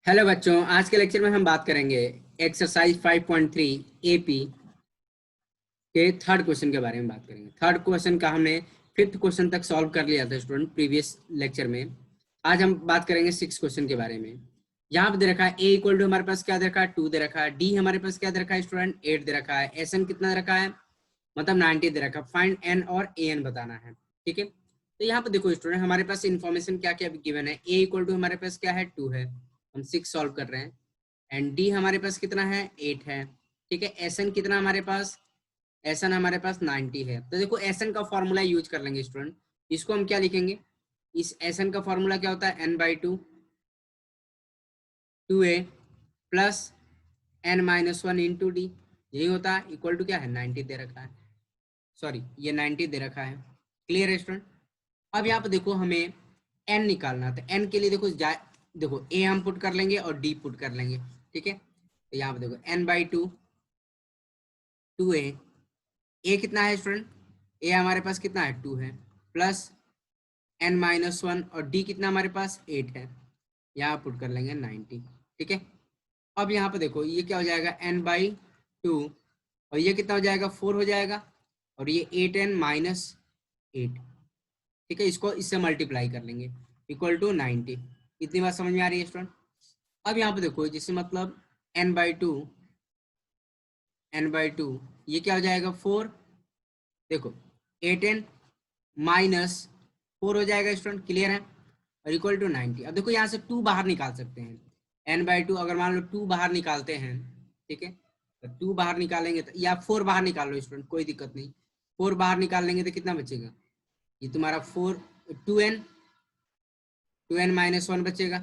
Hello बच्चों, आज के लेक्चर में हम बात करेंगे एक्सरसाइज 5.3 एपी के थर्ड क्वेश्चन के बारे में बात करेंगे। थर्ड क्वेश्चन का हमने फिफ्थ क्वेश्चन तक सॉल्व कर लिया था स्टूडेंट प्रीवियस लेक्चर में। आज हम बात करेंगे सिक्स क्वेश्चन के बारे में। यहाँ पे दे रखा है ए इक्वल टू हमारे पास क्या दे रखा है 2 दे रखा है, डी हमारे पास क्या दे रखा है स्टूडेंट 8 दे रखा है, एस एन कितना दे रखा है मतलब 90 दे रखा है। फाइंड एन और ए एन बताना है। ठीक है, तो यहाँ पे देखो स्टूडेंट हमारे पास इन्फॉर्मेशन क्या क्या गिवन है। ए इक्वल टू हमारे पास क्या है 2 है, हम 6 सॉल्व कर रहे हैं। एंड डी हमारे पास कितना है 8 है। ठीक है, एस एन कितना हमारे पास, एस एन हमारे पास 90 है। तो देखो एस एन का फॉर्मूला यूज कर लेंगे स्टूडेंट। इसको हम क्या लिखेंगे, इस एस एन का फॉर्मूला क्या होता है n by two 2a plus n minus one into d, यही होता है। इक्वल टू क्या है 90 दे रखा है, सॉरी ये 90 दे रखा है। क्लियर है स्टूडेंट। अब यहाँ पे देखो हमें एन निकालना था। एन के लिए देखो ए हम पुट कर लेंगे और डी पुट कर लेंगे। ठीक है, तो यहाँ पे देखो एन बाई टू 2a, ए कितना है स्टूडेंट, ए हमारे पास कितना है 2 है, प्लस एन माइनस वन और डी कितना हमारे पास 8 है, यहाँ पुट कर लेंगे 90। ठीक है, अब यहाँ पे देखो ये क्या हो जाएगा एन बाई टू और ये कितना हो जाएगा 4 हो जाएगा, और ये 8n माइनस 8। ठीक है, इसको इससे मल्टीप्लाई कर लेंगे इक्वल टू 90। इतनी बात समझ में आ रही है स्टूडेंट। अब यहाँ पे देखो जिससे मतलब n बाई टू ये क्या हो जाएगा 4, देखो 8n माइनस 4 हो जाएगा स्टूडेंट। क्लियर है, और इक्वल टू 90। अब देखो यहाँ से 2 बाहर निकाल सकते हैं। n बाई टू अगर मान लो 2 बाहर निकालते हैं, ठीक है, तो 2 बाहर निकालेंगे तो, या 4 बाहर निकाल लो स्टूडेंट, कोई दिक्कत नहीं। 4 बाहर निकाल लेंगे तो कितना बचेगा, ये तुम्हारा 2n माइनस वन बचेगा।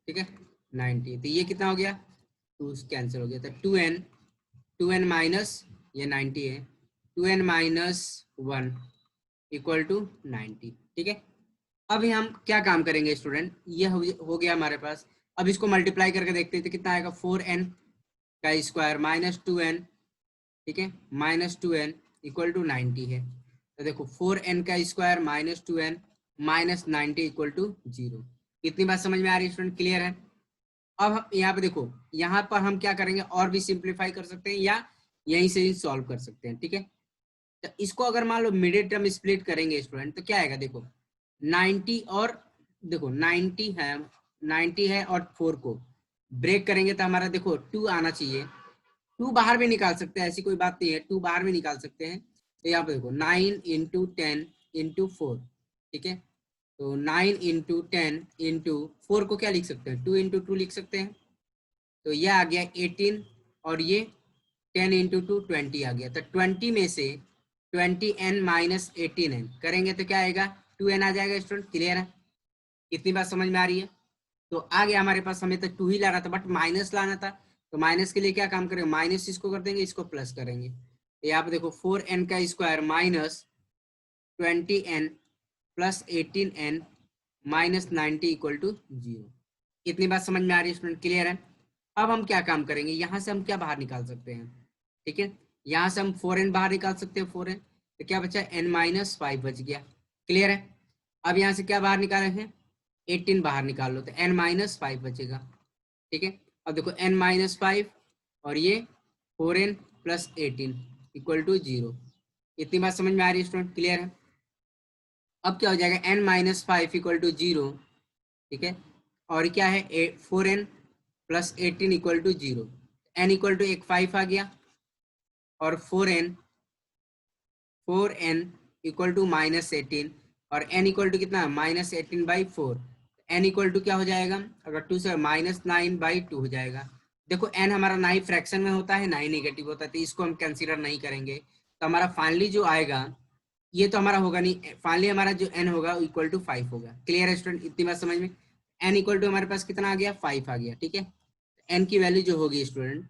ठीक है 90, तो ये कितना हो गया 2 कैंसिल हो गया, तो 2n माइनस ये 90 है, 2n minus one equal to 90। ठीक है, अभी हम क्या काम करेंगे स्टूडेंट, ये हो गया हमारे पास। अब इसको मल्टीप्लाई करके देखते हैं तो कितना आएगा 4n का स्क्वायर माइनस 2n, ठीक है, माइनस 2n इक्वल टू 90 है। तो देखो 4n का square minus 2n minus 90 equal to 0। इतनी बात समझ में आ रही है स्टूडेंट, क्लियर है। अब हम यहाँ पे देखो, यहाँ पर हम क्या करेंगे और भी सिंप्लीफाई कर सकते हैं या यहीं से ही सॉल्व कर सकते हैं। ठीक है, तो इसको अगर मान लो मिडिल टर्म स्प्लिट करेंगे स्टूडेंट तो क्या आएगा, देखो 90 और देखो 90 है और 4 को ब्रेक करेंगे तो हमारा देखो 2 आना चाहिए। 2 बाहर भी निकाल सकते हैं, ऐसी कोई बात नहीं है, 2 बाहर भी निकाल सकते हैं। तो यहाँ पे देखो 9 इंटू 10 इंटू 4, ठीक है, तो 9 इंटू 10 इंटू 4 को क्या लिख सकते हैं 2 इंटू 2 लिख सकते हैं। तो ये आ गया 18 और ये 10 इंटू 2 20 आ गया। तो 20 में से 20n माइनस 18n करेंगे तो क्या आएगा 2n आ जाएगा स्टूडेंट। क्लियर है, इतनी बात समझ में आ रही है। तो आ गया हमारे पास, हमें तो 2 ही लाना था बट माइनस लाना था, तो माइनस के लिए क्या काम करेंगे, माइनस इसको कर देंगे, इसको प्लस करेंगे। तो यहाँ पे देखो 4n का square minus 20n plus 18n minus 90 equal to 0। इतनी बात समझ में आ रही है स्टूडेंट, क्लियर है। अब हम क्या काम करेंगे, यहाँ से हम क्या बाहर निकाल सकते हैं, ठीक है, यहाँ से हम 4n बाहर निकाल सकते हैं 4n, तो क्या बचा n माइनस 5 बच गया। क्लियर है, अब यहाँ से क्या बाहर निकाले हैं 18 बाहर निकाल लो तो n माइनस 5 बचेगा। ठीक है, अब देखो n माइनस 5 और ये 4n प्लस 18 इक्वल टू 0। इतनी बात समझ में आ रही है स्टूडेंट, क्लियर है। अब क्या हो जाएगा n माइनस 5 इक्वल टू 0, ठीक है, और क्या है 4n plus 18 equal to 0, n equal to एक 5 आ गया और 4n इक्वल टू माइनस 18 और n इक्वल टू कितना minus 18 by 4, n equal to क्या हो जाएगा अगर 2 से माइनस 9 बाई 2 हो जाएगा। देखो n हमारा ना ही फ्रैक्शन में होता है ना ही नेगेटिव होता है, तो इसको हम कंसीडर नहीं करेंगे। तो हमारा फाइनली जो आएगा ये तो हमारा होगा नहीं, फाइनली हमारा जो n होगा इक्वल टू 5 होगा। क्लियर है स्टूडेंट, इतनी बात समझ में। n इक्वल टू हमारे पास कितना आ गया 5 आ गया। ठीक है, n की वैल्यू जो होगी स्टूडेंट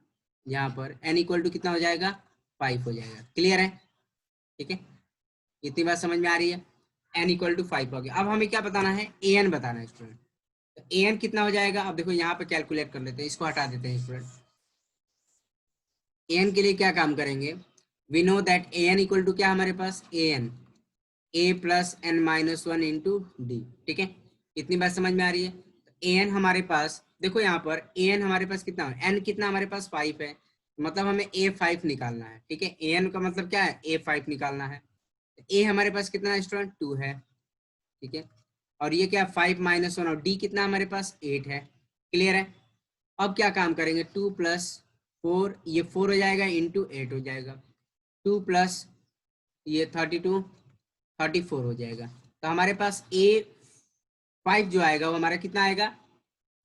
यहाँ पर n इक्वल टू कितना हो जाएगा 5 हो जाएगा। क्लियर है, ठीक है, इतनी बात समझ में आ रही है। n इक्वल टू 5 हो गया। अब हमें क्या बताना है an बताना है स्टूडेंट। तो an कितना हो जाएगा, अब देखो यहाँ पे कैलकुलेट कर लेते हैं, इसको हटा देते हैं स्टूडेंट। an के लिए क्या काम करेंगे, we know that an equal to क्या हमारे पास an a plus n minus one into d. ठीक है, इतनी बात समझ में आ रही है। ए एन हमारे पास देखो यहाँ पर ए एन हमारे पास कितना है, एन कितना हमारे पास 5 है, मतलब हमें ए 5 निकालना है। ठीक है, ए एन का मतलब क्या है, ए 5 निकालना है। ए हमारे पास कितना है स्टूडेंट, 2 है। ठीक है, और ये क्या 5 -1 और डी कितना हमारे पास 8 है। क्लियर है। अब क्या काम करेंगे, 2 + 4 ये 4 हो जाएगा इंटू 8 हो जाएगा, 2 प्लस ये 32 34 हो जाएगा। तो हमारे पास A5 जो आएगा वो हमारा कितना आएगा,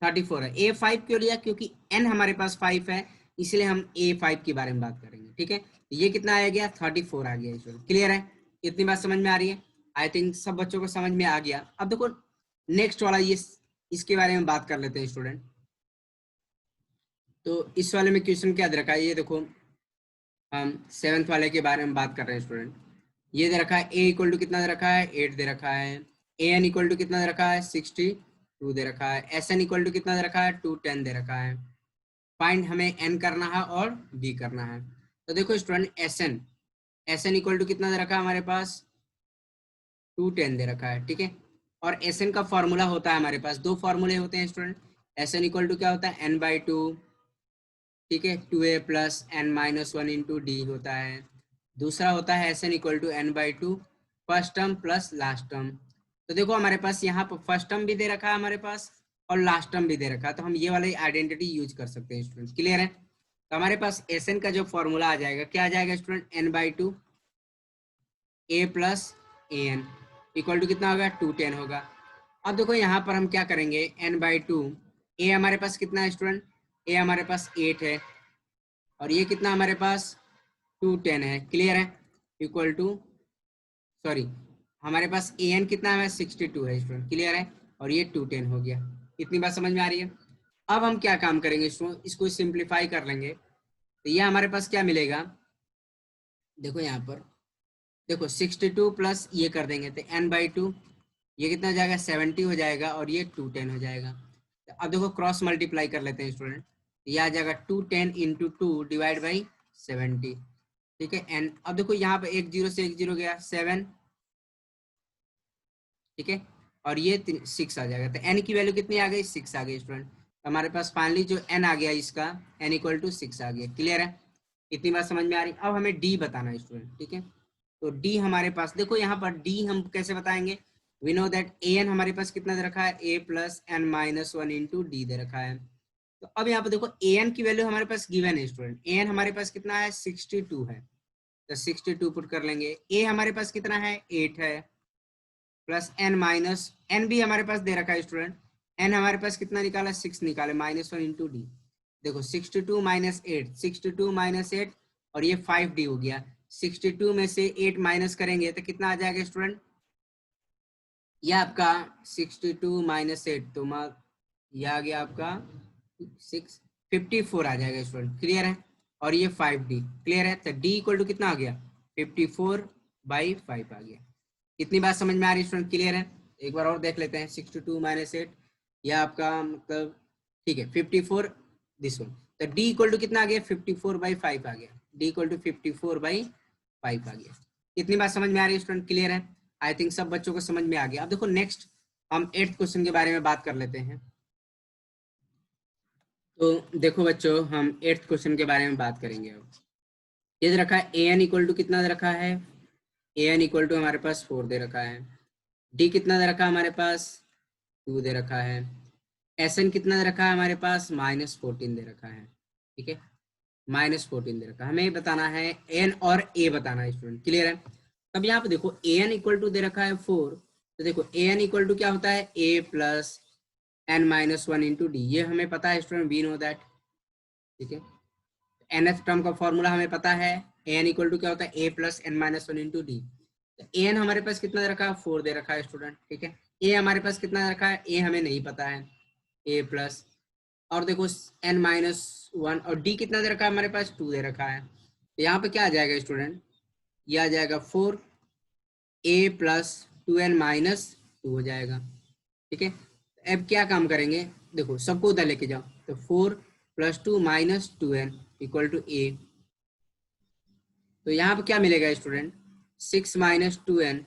34 है। A5 क्यों लिया, क्योंकि n हमारे पास 5 है, इसलिए हम A5 के बारे में बात करेंगे। ठीक है, ये कितना आ गया, 34 आ गया। क्लियर है, इतनी बात समझ में आ रही है। आई थिंक सब बच्चों को समझ में आ गया। अब देखो नेक्स्ट वाला, ये इसके बारे में बात कर लेते हैं स्टूडेंट। तो इस वाले में क्वेश्चन क्या दे रखा है, ये देखो हम 7th वाले के बारे में बात कर रहे हैं स्टूडेंट। ये दे रखा है a इक्वल टू कितना दे रखा है, 8 दे रखा है। ए एन इक्वल टू कितना दे रखा है, 62 दे रखा है। एस एन इक्वल टू कितना दे रखा है, 210 दे रखा है। फाइंड हमें एन करना है और बी करना है। तो देखो student s n equal to कितना दे रखा है हमारे पास, 210 दे रखा है। ठीक है, और एस एन का फॉर्मूला होता है हमारे पास, दो फॉर्मूले होते हैं student. S n equal to क्या होता है, n/2। ठीक है, 2a + n-1 इंटू डी होता है। दूसरा होता है s n equal to n/2 first term plus last term. तो देखो हमारे पास यहाँ पर फर्स्ट टर्म भी दे रखा है हमारे पास और लास्ट टर्म भी दे रखा है, तो हम ये वाली आइडेंटिटी यूज कर सकते हैं स्टूडेंट। क्लियर है। तो हमारे पास एस एन का जो फॉर्मूला आ जाएगा, क्या आ जाएगा student, n/2 a + an equal to कितना होगा, 210 होगा। अब देखो यहाँ पर हम क्या करेंगे, n/2 a हमारे पास कितना है स्टूडेंट, a हमारे पास 8 है और ये कितना हमारे पास 210 है। क्लियर है, इक्वल टू सॉरी हमारे पास ए एन कितना है, 62 है स्टूडेंट। क्लियर है, और ये 210 हो गया। इतनी बात समझ में आ रही है। अब हम क्या काम करेंगे स्टूडेंट, इसको सिंप्लीफाई कर लेंगे। तो ये हमारे पास क्या मिलेगा, देखो यहाँ पर देखो 62 प्लस ये कर देंगे तो n/2 ये कितना हो जाएगा, 70 हो जाएगा और ये 210 हो जाएगा। तो अब देखो क्रॉस मल्टीप्लाई कर लेते हैं स्टूडेंट। ये आ जाएगा 210 × 2 डिवाइड बाई 70। ठीक है, एन अब देखो यहाँ पे एक जीरो से एक जीरो गया, 7। ठीक है, और ये 6 आ जाएगा। तो एन की वैल्यू कितनी आ गई, 6 आ गई स्टूडेंट। तो हमारे पास फाइनली जो एन आ गया इसका, एन इक्वल टू 6 आ गया। क्लियर है, इतनी बात समझ में आ रही। अब हमें डी बताना है स्टूडेंट। ठीक है, तो डी हमारे पास देखो यहाँ पर डी हम कैसे बताएंगे, we know that a n हमारे पास कितना दे रखा है, a + n-1 इंटू डी दे रखा है। तो अब यहाँ पर देखो ए एन की वैल्यू हमारे पास गिवन है स्टूडेंट। ए एन हमारे पास कितना है, 62 है। तो 62 पुट कर लेंगे। ए हमारे पास कितना है, 8 है, प्लस n भी हमारे पास दे रखा है स्टूडेंट। n हमारे पास कितना निकाला, 6 निकाले, -1 इंटू डी। देखो 62 - 8, 62 - 8 और ये 5d हो गया। 62 में से 8 माइनस करेंगे तो कितना आ जाएगा स्टूडेंट, ये आपका 62 - 8 तो ये आ गया आपका 54 आ जाएगा स्टूडेंट। क्लियर है, और ये 5d। क्लियर है, तो d इक्वल टू कितना आ गया, 54/5 आ गया। कितनी बात समझ में आ रही है स्टूडेंट। क्लियर है, एक बार और देख लेते हैं। 62 - 8 यह आपका मतलब ठीक है 54 दिस वन। तो d इक्वल टू कितना आ गया, 54/5 आ गया। d इक्वल टू 54/5 आ गया। कितनी बात समझ में आ रही है स्टूडेंट। क्लियर है, आई थिंक सब बच्चों को समझ में आ गया। अब देखो नेक्स्ट हम 8th क्वेश्चन के बारे में बात कर लेते हैं। तो देखो बच्चों हम 8th क्वेश्चन के बारे में बात करेंगे। अब ये दे रखा है ए एन इक्वल टू कितना दे रखा है, ए एन इक्वल टू हमारे पास 4 दे रखा है। डी कितना दे रखा है हमारे पास, 2 दे रखा है। एस एन कितना दे रखा है हमारे पास, -14 दे रखा है। ठीक है, -14 दे रखा है। हमें बताना है एन और ए बताना है स्टूडेंट। क्लियर है। अब यहाँ पे देखो ए एन इक्वल टू दे रखा है 4। तो देखो ए एन इक्वल टू क्या होता है, a + n-1 इंटू डी। ये हमें पता है स्टूडेंट, वी नो दैट। ठीक है, nth टर्म का फॉर्मूला हमें पता है। ए एन इक्वल टू क्या होता है, a + n-1 इंटू डी। तो ए एन हमारे पास कितना दे रखा है, 4 दे रखा है स्टूडेंट। ठीक है, ए हमारे पास कितना दे रखा है, ए हमें नहीं पता है, a प्लस और देखो n-1 और डी कितना दे रखा है हमारे पास, 2 दे रखा है। तो यहाँ पे क्या आ जाएगा स्टूडेंट, ये आ जाएगा 4 a + 2n-2 हो जाएगा। ठीक है, अब क्या काम करेंगे, देखो सबको उधर लेके जाओ। तो 4 + 2 - 2n इक्वल टू a। तो यहाँ पे क्या मिलेगा student, 6 - 2n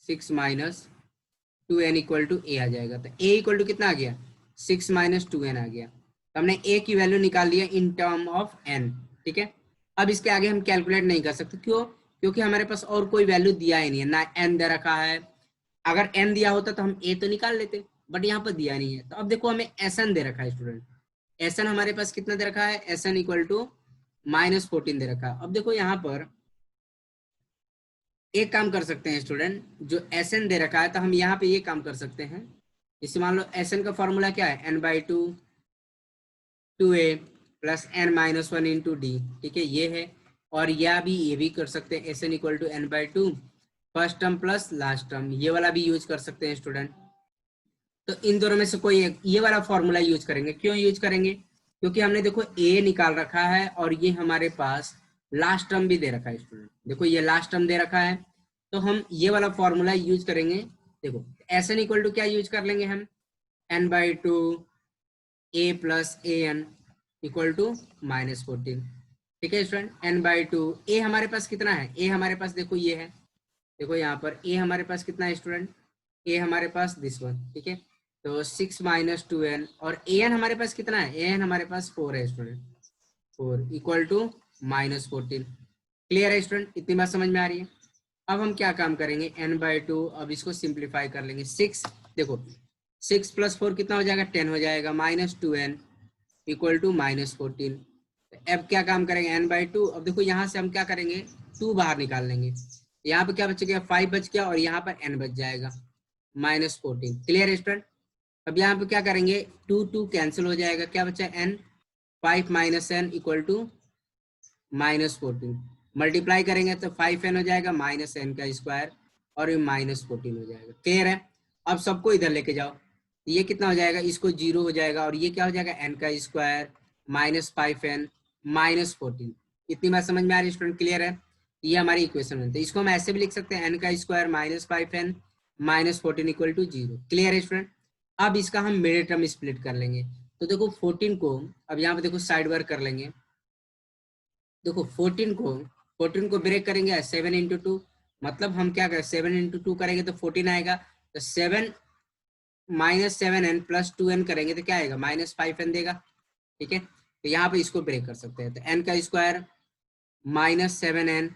6 - 2n equal to a आ जाएगा। तो a इक्वल टू कितना आ गया, 6 माइनस 2n आ गया। तो हमने a की वैल्यू निकाल लिया इन टर्म ऑफ n, ठीक है। अब इसके आगे हम कैलकुलेट नहीं कर सकते, क्यों? क्योंकि हमारे पास और कोई वैल्यू दिया ही नहीं है, ना n दे रखा है। अगर n दिया होता तो हम a तो निकाल लेते, बट यहाँ पर दिया नहीं है। तो अब देखो हमें Sn दे रखा है स्टूडेंट, Sn हमारे पास कितना दे रखा है, Sn इक्वल टू -14 दे रखा है। अब देखो यहाँ पर एक काम कर सकते हैं स्टूडेंट, जो Sn दे रखा है तो हम यहाँ पे ये काम कर सकते हैं। इसे मान लो Sn का फॉर्मूला क्या है, n/2 2a plus n-1 into d, ठीक है, ये है। और यह भी ये भी कर सकते हैं, Sn equal to n/2 first term plus last term, ये वाला भी यूज कर सकते हैं स्टूडेंट। तो इन दोनों में से कोई एक ये वाला फॉर्मूला यूज करेंगे। क्यों यूज करेंगे? क्योंकि हमने देखो a निकाल रखा है और ये हमारे पास लास्ट टर्म भी दे रखा है स्टूडेंट, देखो ये लास्ट टर्म दे रखा है, तो हम ये वाला फॉर्मूला यूज करेंगे। देखो Sn इक्वल टू क्या यूज कर लेंगे हम, n/2 a plus an equal to -14, ठीक है स्टूडेंट। n/2 a हमारे पास कितना है, a हमारे पास देखो ये है, देखो यहाँ पर a हमारे पास कितना है स्टूडेंट, a हमारे पास दिस वन, ठीक है। तो 6 माइनस 2n और an हमारे पास कितना है, an हमारे पास 4 है स्टूडेंट, 4 इक्वल टू -14। क्लियर है स्टूडेंट, इतनी बात समझ में आ रही है? अब हम क्या काम करेंगे, n/2, अब इसको सिंप्लीफाई कर लेंगे। 6 देखो 6 प्लस 4 कितना हो जाएगा, 10 हो जाएगा, -2n इक्वल टू -14। अब क्या काम करेंगे, n/2। अब देखो यहाँ से हम क्या करेंगे, 2 बाहर निकाल लेंगे, यहाँ पे क्या बच गया, 5 बच गया, और यहाँ पर n बच जाएगा -14। क्लियर है स्टूडेंट? अब यहाँ पे क्या करेंगे, 2 2 कैंसिल हो जाएगा, क्या बचा n, 5 minus n equal to -14। Multiply करेंगे तो 5n हो जाएगा -n का स्क्वायर, और ये -14 हो जाएगा। क्लियर है? अब सबको इधर लेके जाओ, ये कितना हो जाएगा, इसको 0 हो जाएगा, और ये क्या हो जाएगा, n का स्क्वायर -5n -14। इतनी बात समझ में आ रही है स्टूडेंट? क्लियर है? ये हमारी इक्वेशन बनती है। इसको हम ऐसे भी लिख सकते हैं, n का square -5n -14 equal to 0। Clear है स्टूडेंट? अब इसका हम मिडिल टर्म स्प्लिट कर लेंगे। तो देखो 14 को अब यहाँ पे देखो साइड वर्क कर लेंगे। देखो 14 को ब्रेक करेंगे 7 इंटू 2, मतलब हम क्या करें, 7 इंटू 2 करेंगे तो 14 आएगा। तो 7 -7n प्लस 2n करेंगे तो क्या आएगा, -5n देगा, ठीक है। तो यहाँ पे इसको ब्रेक कर सकते हैं। तो n का square -7n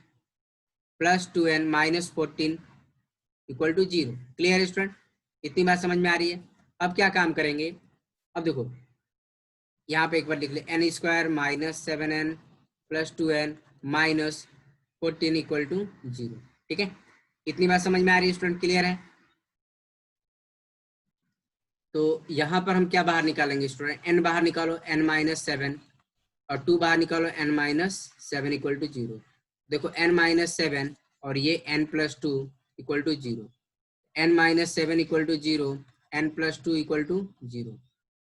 plus 2n -14 equal to 0। Clear student? इतनी बात समझ में आ रही है? अब क्या काम करेंगे, अब देखो यहाँ पे एक बार लिख ले, n² -7n plus 2n -14 equal to 0, ठीक है। इतनी बात समझ में आ रही है स्टूडेंट? क्लियर है? तो यहाँ पर हम क्या बाहर निकालेंगे स्टूडेंट, n बाहर निकालो, n-7, और 2 बाहर निकालो, n-7 इक्वल टू 0। देखो n-7 और ये n plus 2 equal to 0, n-7 equal to 0, n plus 2 equal to 0,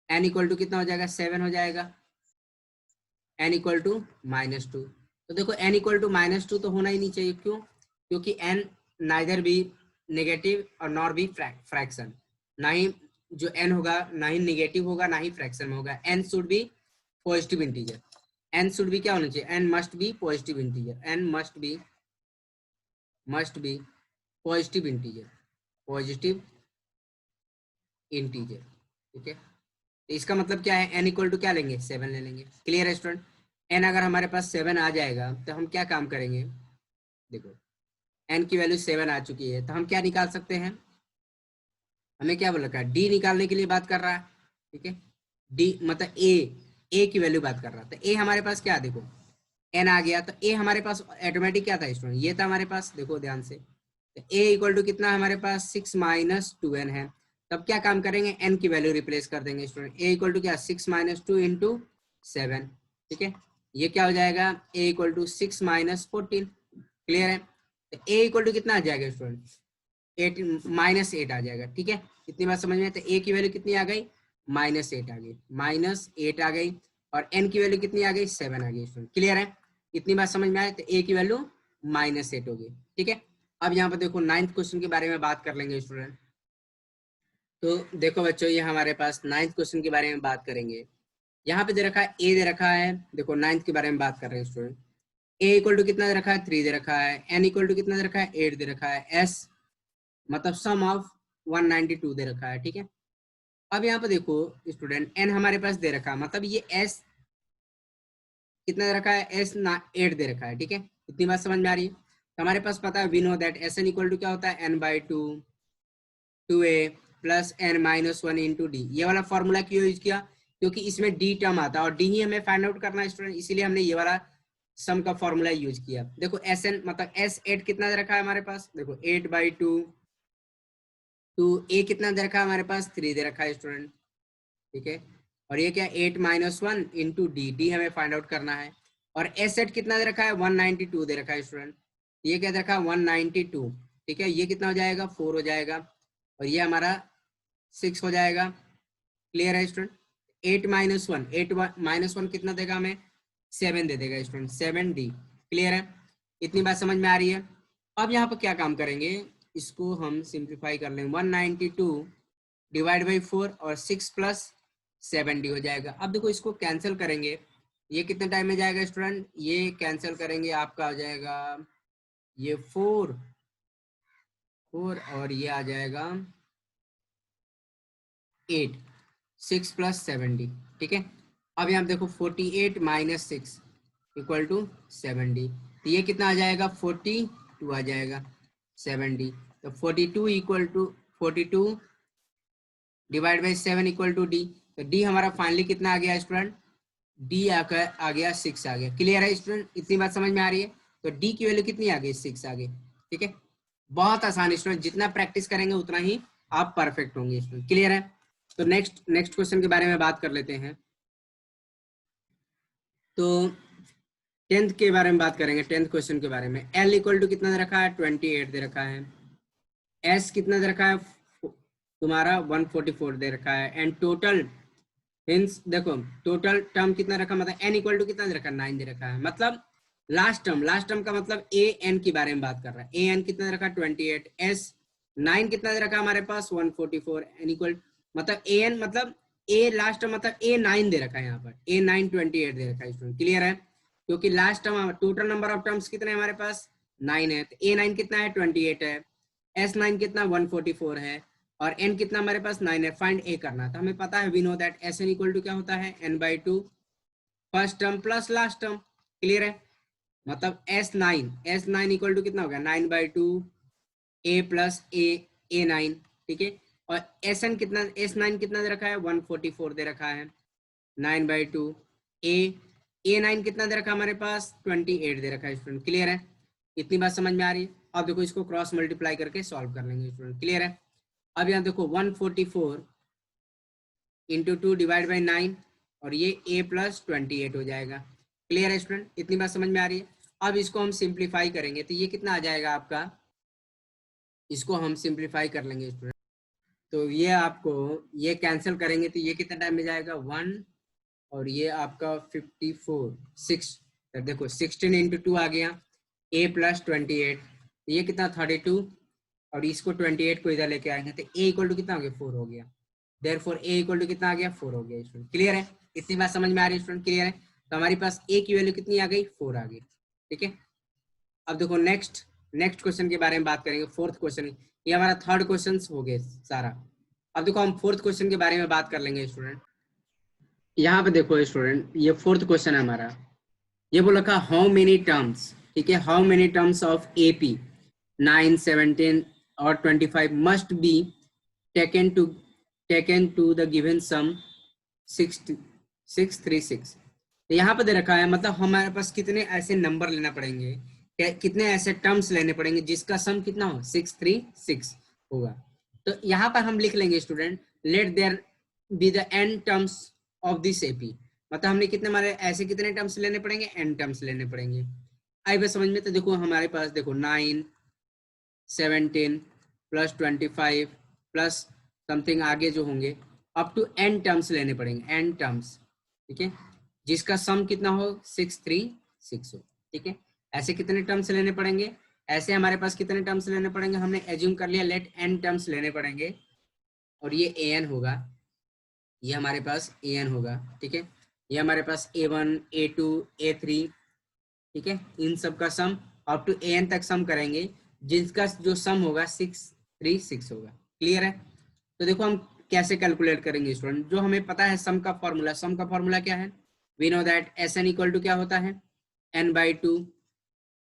n equal to कितना हो जाएगा, 7 हो जाएगा, n इक्वल टू -2। तो देखो n इक्वल टू -2 तो होना ही नहीं चाहिए, क्यों? क्योंकि n नाइदर भी नेगेटिव और नॉर भी फ्रैक्शन, ना ही जो n होगा ना ही नेगेटिव होगा ना ही फ्रैक्शन में होगा। n should be positive integer, n should be क्या होना चाहिए, n must be positive integer, n must be positive integer, positive integer, ठीक है। इसका मतलब क्या है, n इक्वल टू क्या लेंगे, 7 ले लेंगे। क्लियर है स्टूडेंट? n अगर हमारे पास 7 आ जाएगा तो हम क्या काम करेंगे, देखो n की वैल्यू 7 आ चुकी है, तो हम क्या निकाल सकते हैं, हमें क्या बोला, d निकालने के लिए बात कर रहा है, ठीक है। d मतलब a की वैल्यू बात कर रहा है। तो a हमारे पास क्या, देखो n आ गया, तो a हमारे पास ऑटोमेटिक क्या था स्टूडेंट, ये था हमारे पास, देखो ध्यान से। तो a इक्वल टू कितना है हमारे पास, 6 माइनस 2n है। तब क्या काम करेंगे, n की वैल्यू रिप्लेस कर देंगे स्टूडेंट। a इक्वल टू क्या, 6 माइनस 2 इंटू 7, ठीक है। ये क्या हो जाएगा, a equal to 6 minus 14। Clear है? तो a इक्वल टू कितना आ जाएगा स्टूडेंट, 8 -8 आ जाएगा, ठीक है। इतनी बात समझ में? तो a की वैल्यू कितनी आ गई, -8 आ गई, -8 आ गई, और n की वैल्यू कितनी आ गई, 7 आ गई स्टूडेंट। क्लियर है? इतनी बात समझ में आए? तो a की वैल्यू -8 होगी, ठीक है। अब यहाँ पर देखो 9th क्वेश्चन के बारे में बात कर लेंगे स्टूडेंट। तो देखो बच्चों, ये हमारे पास 9th क्वेश्चन के बारे में बात करेंगे। यहाँ पे दे रखा है a दे रखा है, देखो 9th के बारे में बात कर रहे हैं स्टूडेंट। a इक्वल टू कितना दे रखा है, 3 दे रखा है, n इक्वल टू कितना दे रखा है, 8 दे रखा है, s मतलब सम ऑफ 192 दे रखा है, ठीक है। अब यहाँ पे देखो स्टूडेंट n हमारे पास दे रखा है, मतलब ये s कितना दे रखा है, s ना 8 दे रखा है, ठीक है। इतनी बात समझ में आ रही है। तो हमारे पास पता है we know that s n equal to क्या होता है, n/2 2a plus n minus 1 into d. ये वाला फॉर्मूला क्यों यूज किया, क्योंकि इसमें d टर्म आता है और d ही हमें फाइंड आउट करना है स्टूडेंट, इसीलिए हमने ये वाला सम का फॉर्मूला यूज किया। देखो एस एन मतलब एस 8 कितना दे रखा है हमारे पास, देखो 8/2 टू ए कितना दे रखा है हमारे पास, 3 दे रखा है स्टूडेंट, ठीक है। और ये क्या 8 माइनस 1 इंटू डी, डी हमें फाइंड आउट करना है। और एस सेट कितना दे रखा है, 192 दे रखा है स्टूडेंट, ये क्या दे रखा है 192, ठीक है। ये कितना हो जाएगा 4 हो जाएगा और ये हमारा 6 हो जाएगा। क्लियर है स्टूडेंट। 8 माइनस 1, 8 माइनस 1 कितना देगा हमें, 7 दे देगा स्टूडेंट, 7d। क्लियर है, इतनी बात समझ में आ रही है। अब यहाँ पर क्या काम करेंगे, इसको हम सिंप्लीफाई कर लेंगे, 192 डिवाइड बाई 4 और 6 प्लस 7d हो जाएगा। अब देखो इसको कैंसिल करेंगे, ये कितने टाइम में जाएगा स्टूडेंट, ये कैंसिल करेंगे आपका आ जाएगा ये 4 और ये आ जाएगा 8, 6 प्लस 7d, ठीक है। अब यहाँ देखो 48 माइनस 6 इक्वल टू 7d, तो ये कितना आ जाएगा 42 आ जाएगा 7d। तो 42 equal to 42 divide by 7 equal to d. तो डी हमारा फाइनली कितना आ गया स्टूडेंट, डी आकर आ गया 6 आ गया। क्लियर है स्टूडेंट, इतनी बात समझ में आ रही है। तो डी की वैल्यू कितनी आ गई, 6 आ गई, ठीक है। बहुत आसान स्टूडेंट, जितना प्रैक्टिस करेंगे उतना ही आप परफेक्ट होंगे स्टूडेंट। क्लियर है। तो नेक्स्ट क्वेश्चन के बारे में बात कर लेते हैं। तो 10th के बारे में बात करेंगे, 10th क्वेश्चन के बारे में। एल इक्वल टू कितना दे रखा है, 28 दे रखा है। एस कितना दे रखा है तुम्हारा, 144 दे रखा है। एंड टोटल हिंस देखो टोटल टर्म कितना रखा, मतलब n इक्वल टू कितना दे रखा है, 9 दे रखा है। मतलब लास्ट टर्म का मतलब ए एन के बारे में बात कर रहा है। ए एन कितना दे रखा है 28, एस 9 कितना दे रखा है हमारे पास 144, एन इक्वल मतलब ए एन मतलब ए लास्ट टर्म मतलब ए 9 दे रखा है यहाँ पर, ए 9 28 दे रखा है स्टूडेंट। क्लियर है, क्योंकि last term total number of terms कितने हमारे पास 9 है, तो ए 9 कितना है 28 है, एस 9 कितना 144 है और n कितना हमारे पास 9 है। फाइंड ए करना था, हमें पता है we know that s n equal to क्या होता है n/2 first term plus last term. Clear है, मतलब S9 इक्वल टू कितना हो गया 9/2 a प्लस ए 9, ठीक है। और S9 कितना दे रखा है 144 दे रखा है, 9/2 ए 9 कितना दे रखा है हमारे पास 28 दे रखा है स्टूडेंट। क्लियर है, इतनी बात समझ में आ रही है। अब देखो इसको क्रॉस मल्टीप्लाई करके सॉल्व कर लेंगे स्टूडेंट। क्लियर है। अब यहाँ देखो 144 इंटू 2 डिवाइड बाई 9 और ये a प्लस 28 हो जाएगा। क्लियर है स्टूडेंट, इतनी बात समझ में आ रही है। अब इसको हम सिंप्लीफाई करेंगे तो ये कितना आ जाएगा आपका, इसको हम सिंप्लीफाई कर लेंगे स्टूडेंट। तो ये आपको ये कैंसिल करेंगे तो ये कितना टाइम में जाएगा 1 और ये आपका 54 6, तो देखो 16 इंटू 2 आ गया a प्लस 28, ये कितना 32 और इसको 28 को इधर लेके आएंगे तो a इक्वल टू कितना हो गया 4 हो गया। देयरफॉर a इक्वल टू कितना आ गया 4 हो गया स्टूडेंट। क्लियर है, इतनी बात समझ में आ रही है स्टूडेंट। क्लियर है, तो हमारे पास a की वैल्यू कितनी आ गई 4 आ गई, ठीक है। अब देखो नेक्स्ट क्वेश्चन के बारे में बात करेंगे, फोर्थ क्वेश्चन। ये हमारा थर्ड क्वेश्चन हो गए सारा। अब देखो हम फोर्थ क्वेश्चन के बारे में बात कर लेंगे स्टूडेंट। यहाँ पे देखो स्टूडेंट ये फोर्थ क्वेश्चन है हमारा, ये बोला था हाउ मेनी टर्म्स, ठीक है, how many terms of AP 9 17 और 25 must be taken to the given sum 636। तो यहाँ पे दे रखा है मतलब हमारे पास कितने ऐसे नंबर लेना पड़ेंगे, कितने ऐसे टर्म्स लेने पड़ेंगे जिसका सम कितना हो 636 होगा। तो यहाँ पर हम लिख लेंगे student let there be the n terms of this AP, मतलब हमने कितने हमारे ऐसे कितने टर्म्स लेने पड़ेंगे, n टर्म्स लेने पड़ेंगे। आई बात समझ में। तो देखो हमारे पास देखो 9 17 प्लस 25 प्लस समथिंग आगे जो होंगे अप टू n टर्म्स लेने पड़ेंगे, n टर्म्स, ठीक है, जिसका सम कितना हो 636 हो, ठीक है। ऐसे कितने टर्म्स लेने पड़ेंगे, ऐसे हमारे पास कितने टर्म्स लेने पड़ेंगे, हमने एज्यूम कर लिया लेट n टर्म्स लेने पड़ेंगे और ये an होगा, ये हमारे पास an होगा, ठीक है। ये हमारे पास a1 a2 a3, ठीक है, इन सब का सम अप टू an तक सम करेंगे जिसका जो सम होगा 636 होगा। क्लियर है। तो देखो हम कैसे कैलकुलेट करेंगे स्टूडेंट? जो हमें पता है सम का फॉर्मूला क्या है? We know that s n equal to क्या होता है? n/2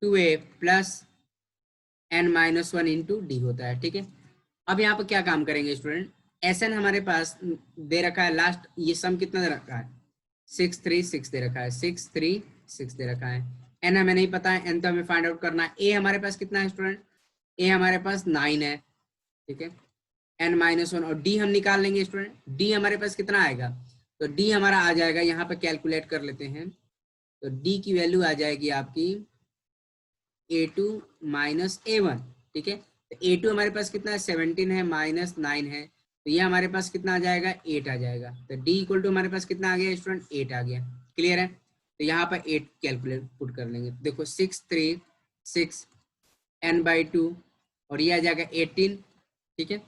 2a plus n-1 into D होता है, ठीक है। अब यहाँ पर क्या काम करेंगे स्टूडेंट? एस एन हमारे पास दे रखा है, लास्ट ये सम कितना दे रखा है? 636 दे रखा है, 636 दे रखा है। एन हमें नहीं पता है, एन तो हमें फाइंड आउट करना है। ए हमारे पास कितना है स्टूडेंट? ए हमारे पास 9 है, ठीक है, n-1, और डी हम निकाल लेंगे स्टूडेंट। डी हमारे पास कितना आएगा? तो डी हमारा आ जाएगा, यहाँ पे कैलकुलेट कर लेते हैं, तो डी की वैल्यू आ जाएगी आपकी a2 माइनस a1, ठीक है। तो a2 हमारे पास कितना है? 17 है, माइनस 9 है, तो ये हमारे पास कितना आ जाएगा? 8 आ जाएगा। तो d इक्वल टू हमारे पास कितना आ गया स्टूडेंट? 8 आ गया। क्लियर है? तो यहाँ पर 8 कैलकुलेट पुट कर लेंगे। देखो 636 n/2 और ये आ जाएगा 18, ठीक है।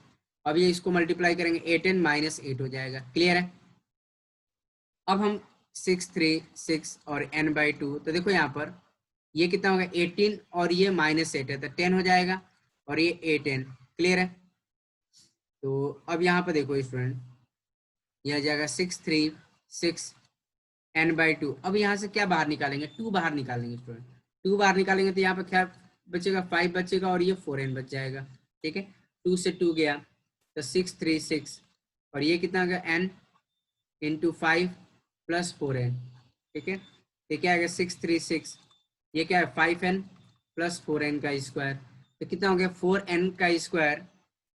अब ये इसको मल्टीप्लाई करेंगे, 18 माइनस 8 हो जाएगा। क्लियर है? अब हम 636 और n/2, तो देखो यहाँ पर ये कितना होगा? 18 और ये -8 है, तो 10 हो जाएगा, और ये 8n। क्लियर है? तो अब यहाँ पर देखो स्टूडेंट, यह आ जाएगा 636 n/2। अब यहाँ से क्या बाहर निकालेंगे? 2 बाहर निकालेंगे स्टूडेंट। 2 बाहर निकालेंगे तो यहाँ पर क्या बचेगा? 5 बचेगा, और ये 4n बच जाएगा, ठीक है। 2 से 2 गया तो 636, और ये कितना आ गया? n इंटू 5 प्लस 4n, ठीक है। ये क्या आएगा? 636, ये क्या है? 5n प्लस 4n का स्क्वायर, तो कितना हो गया? 4n का स्क्वायर।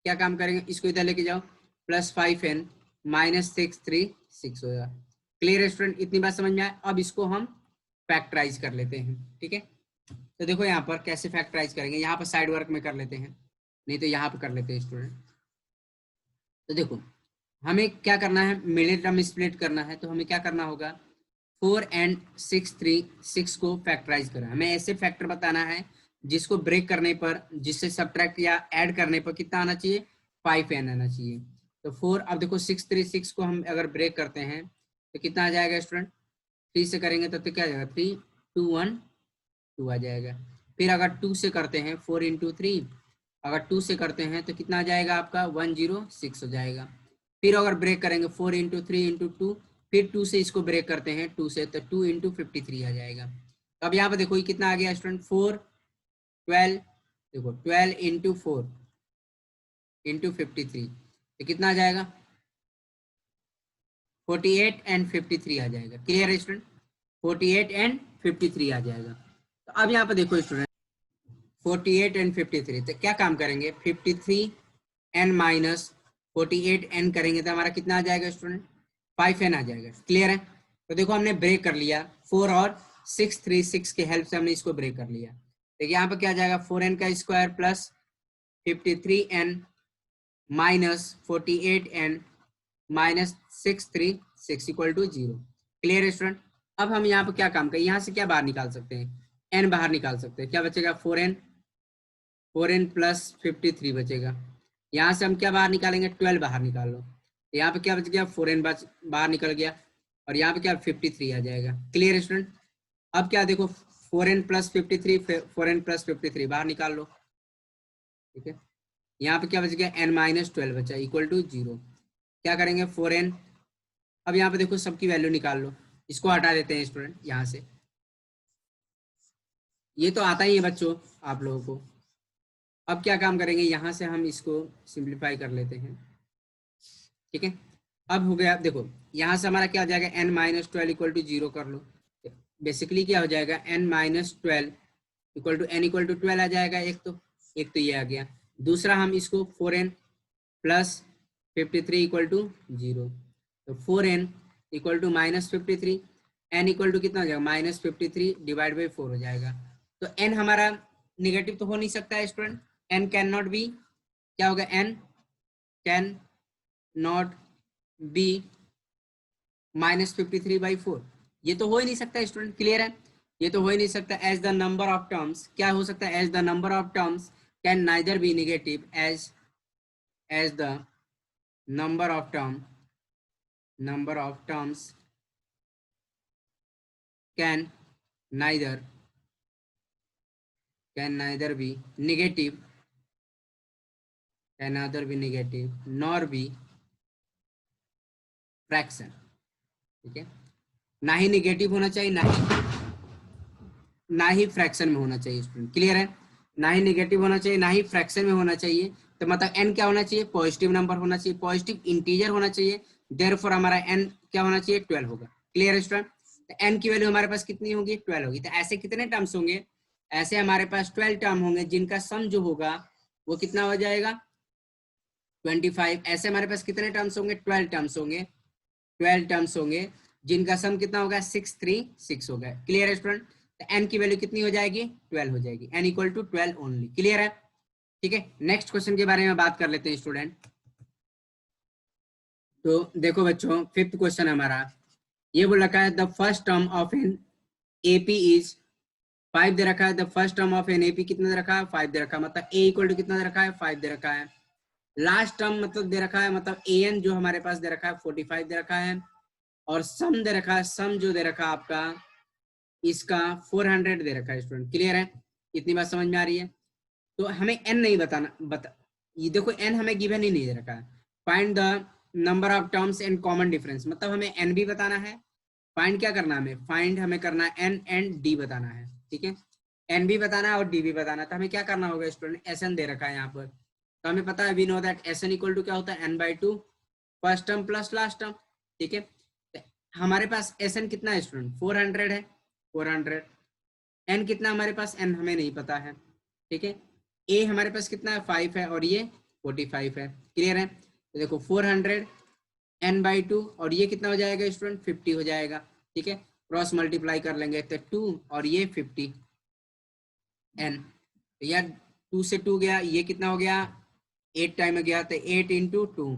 क्या काम करेंगे? इसको इधर लेके जाओ, प्लस 5n माइनस 636 होगा। Clear student? इतनी बात समझ में आए? अब इसको हम फैक्टराइज कर लेते हैं, ठीक है। तो देखो यहाँ पर कैसे फैक्टराइज करेंगे, यहाँ पर साइड वर्क में कर लेते हैं, नहीं तो यहाँ पर कर लेते हैं स्टूडेंट। तो देखो हमें क्या करना है? मिडिल टर्म स्प्लिट करना है, तो हमें क्या करना होगा? 4 and 636 को फैक्टराइज करना है। हमें ऐसे फैक्टर बताना है जिसको ब्रेक करने पर, जिससे सब्ट्रैक्ट या ऐड करने पर कितना आना चाहिए? 5n आना चाहिए। तो 4, अब देखो 636 को हम अगर ब्रेक करते हैं तो कितना आ जाएगा स्टूडेंट? 3 से करेंगे तो क्या आ जाएगा? 3 2 1 2 आ जाएगा। फिर अगर 2 से करते हैं, 4 इंटू 3, अगर 2 से करते हैं तो कितना आ जाएगा आपका? 106 हो जाएगा। फिर अगर ब्रेक करेंगे 4 इंटू 3 इंटू 2, फिर 2 से इसको ब्रेक करते हैं, 2 से, तो 2 इंटू 53 आ जाएगा। तो अब यहाँ पर देखो ये कितना आ गया स्टूडेंट? 4 12, देखो 12 इंटू 4 इंटू 53, तो कितना आ जाएगा? 48 एंड 53 आ जाएगा। क्लियर है स्टूडेंट? 48 एंड 53 आ जाएगा। तो अब यहाँ पर देखो स्टूडेंट, 48 एंड 53, तो क्या काम करेंगे? 53 एन माइनस 48 एन करेंगे तो हमारा कितना आ जाएगा स्टूडेंट? 5n आ जाएगा। क्लियर है? तो देखो हमने ब्रेक कर लिया, 4 और 636 के हेल्प से हमने इसको ब्रेक कर लिया। देखिए यहाँ पर क्या आ जाएगा? 4n का square plus 53n minus 48n minus 636 equal to 0। Clear है स्टूडेंट? अब हम यहाँ पर क्या काम करें? यहाँ से क्या बाहर निकाल सकते हैं? n बाहर निकाल सकते हैं। क्या बचेगा? 4n प्लस 53 बचेगा। यहाँ से हम क्या बाहर निकालेंगे? 12 बाहर निकाल लो। यहाँ पे क्या बच गया? 4n बाहर निकल गया, और यहाँ पे क्या? 53 आ जाएगा। Clear student? अब क्या देखो, 4n प्लस 53, 4n प्लस 53 बाहर निकाल लो, ठीक है। यहाँ पे क्या बच गया? n-12 बचा इक्वल टू 0। क्या करेंगे? 4n, अब यहाँ पे देखो सबकी वैल्यू निकाल लो। इसको हटा देते हैं स्टूडेंट यहाँ से, ये तो आता ही है बच्चों आप लोगों को। अब क्या काम करेंगे? यहाँ से हम इसको सिंप्लीफाई कर लेते हैं, ठीक है। अब हो गया, देखो यहाँ से हमारा क्या हो जाएगा? n-12 इक्वल टू 0 कर लो। बेसिकली क्या हो जाएगा? n-12 equal to n equal to 12 आ जाएगा। एक तो ये आ गया। दूसरा हम इसको 4n प्लस 53 इक्वल टू 0, तो 4n equal to minus 53, n equal to कितना हो जाएगा? -53 डिवाइड बाई 4 हो जाएगा। तो n हमारा निगेटिव तो हो नहीं सकता है student, n can not be, क्या होगा? n कैन नॉट बी -53/4, ये तो हो ही नहीं सकता स्टूडेंट। क्लियर है? ये तो हो ही नहीं सकता। As the number of terms, क्या हो सकता है? As the number of terms can neither be negative, as the number of terms can neither be negative, nor be fraction, ठीक है। ना ही निगेटिव होना चाहिए, ना ही फ्रैक्शन में होना चाहिए स्टूडेंट, क्लियर है। ना ही निगेटिव होना चाहिए, ना ही फ्रैक्शन में होना चाहिए। तो मतलब एन क्या होना चाहिए, पॉजिटिव नंबर होना चाहिए, पॉजिटिव इंटीजर होना चाहिए। देयरफॉर हमारा एन क्या होना चाहिए, 12 होगा, क्लियर है स्टूडेंट। तो एन की वैल्यू हमारे पास कितनी होगी, 12 होगी। तो ऐसे कितने टर्म्स होंगे, ऐसे हमारे पास 12 टर्म होंगे जिनका सम जो होगा वो कितना हो जाएगा, 25। ऐसे हमारे पास कितने टर्म्स होंगे, 12 टर्म्स होंगे, 12 टर्म्स होंगे जिनका सम कितना होगा, 636 होगा, क्लियर है स्टूडेंट। तो एन की वैल्यू कितनी हो जाएगी, 12 हो जाएगी, n equal to 12 only, clear है। ठीक है, नेक्स्ट क्वेश्चन के बारे में बात कर लेते हैं स्टूडेंट। तो देखो बच्चों, फिफ्थ क्वेश्चन हमारा ये बोल रखा है, the first term of an AP is 5 दे रखा है। The first term of an AP कितना दे रखा है, 5 दे रखा है। मतलब ए इक्वल टू कितना दे रखा है, 5 दे रखा है। लास्ट टर्म मतलब दे रखा है, मतलब ए एन जो हमारे पास दे रखा है 45 दे रखा है। और सम दे रखा है, सम जो दे रखा है आपका इसका 400 दे रखा है स्टूडेंट, क्लियर है। इतनी बात समझ में आ रही है। तो हमें एन नहीं बताना, ये देखो एन हमें गिवन ही नहीं दे रखा है। Find the number of terms and common difference, मतलब हमें एन भी बताना है। फाइंड क्या करना है हमें, फाइंड हमें करना है एन एंड डी बताना है, ठीक है। एन भी बताना है और डी भी बताना है। तो हमें क्या करना होगा स्टूडेंट, एस एन दे रखा है यहाँ पर। तो हमें पता है, we know that s n equal to क्या होता है, n/2 first term plus last term, ठीक है। तो हमारे पास एस एन कितना है स्टूडेंट, 400 है, 400। एन कितना हमारे पास, एन हमें नहीं पता है, ठीक है। ए हमारे पास कितना है, 5 है, और ये 45 है, क्लियर है। तो देखो 400 n/2 और ये कितना हो जाएगा स्टूडेंट, 50 हो जाएगा, ठीक है। क्रॉस मल्टीप्लाई कर लेंगे तो 2 और ये 50 n, तो यार 2 से 2 गया, ये कितना हो गया, 8 टाइम में गया, तो 8 इंटू 2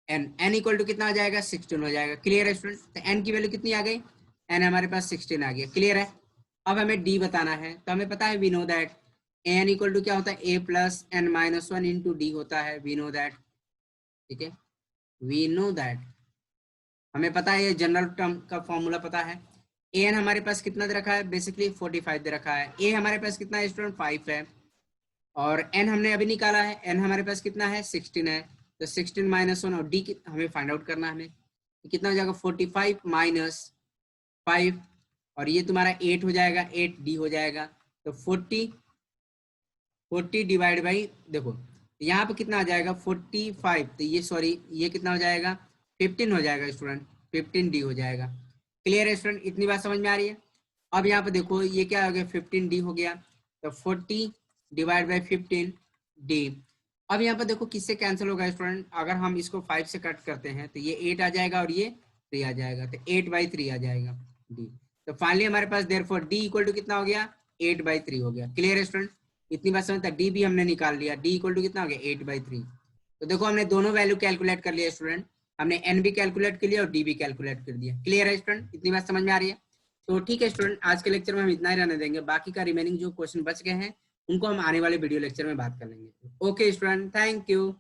n इक्वल टू कितना आ जाएगा, 16 हो जाएगा, क्लियर है स्टूडेंट। तो n की वैल्यू कितनी आ गई, n हमारे पास 16 आ गया, क्लियर है। अब हमें d बताना है, तो हमें पता है we know that an equal to क्या होता है, a plus n-1 into D होता है, वी नो दैट, ठीक है। वी नो दैट हमें पता है, ये जनरल टर्म का फॉर्मूला पता है। ए एन हमारे पास कितना दे रखा है, बेसिकली 45 दे रखा है। ए हमारे पास कितना है स्टूडेंट, 5 है। और एन हमने अभी निकाला है, एन हमारे पास कितना है, 16 है। तो 16 - 1 और डी हमें फाइंड आउट करना है हमें, तो कितना हो जाएगा, 45 - 5 और ये तुम्हारा 8 हो जाएगा, 8 डी हो जाएगा। तो 40 डिवाइड बाई, देखो यहाँ पे कितना आ जाएगा 45, तो ये सॉरी ये कितना हो जाएगा, 15 हो जाएगा स्टूडेंट, 15 डी हो जाएगा, क्लियर है स्टूडेंट। इतनी बात समझ में आ रही है। अब यहाँ पे देखो ये क्या हो गया, 15 डी हो गया, तो 40 डिवाइड बाई 15 डी। अब यहाँ पे देखो किससे कैंसिल होगा स्टूडेंट, अगर हम इसको 5 से कट करते हैं तो ये 8 आ जाएगा और ये 3 आ जाएगा, तो 8/3 आ जाएगा डी। तो फाइनली हमारे पास देयरफॉर डी इक्वल टू कितना हो गया, 8/3 हो गया, क्लियर है स्टूडेंट। इतनी बात समझता, डी भी हमने निकाल लिया, डी इक्वल टू कितना हो गया, 8/3। तो देखो हमने दोनों वैल्यू कैलकुलेट कर लिया स्टूडेंट, हमने एन भी कैलकुलेट कर लिया और डी भी कैलकुलेट कर दिया, क्लियर है स्टूडेंट। इतनी बात समझ में आ रही है। तो ठीक है स्टूडेंट, आज के लेक्चर में हम इतना ही रहने देंगे, बाकी का रिमेनिंग जो क्वेश्चन बच गए हैं उनको हम आने वाले वीडियो लेक्चर में बात कर लेंगे। Okay student, thank you.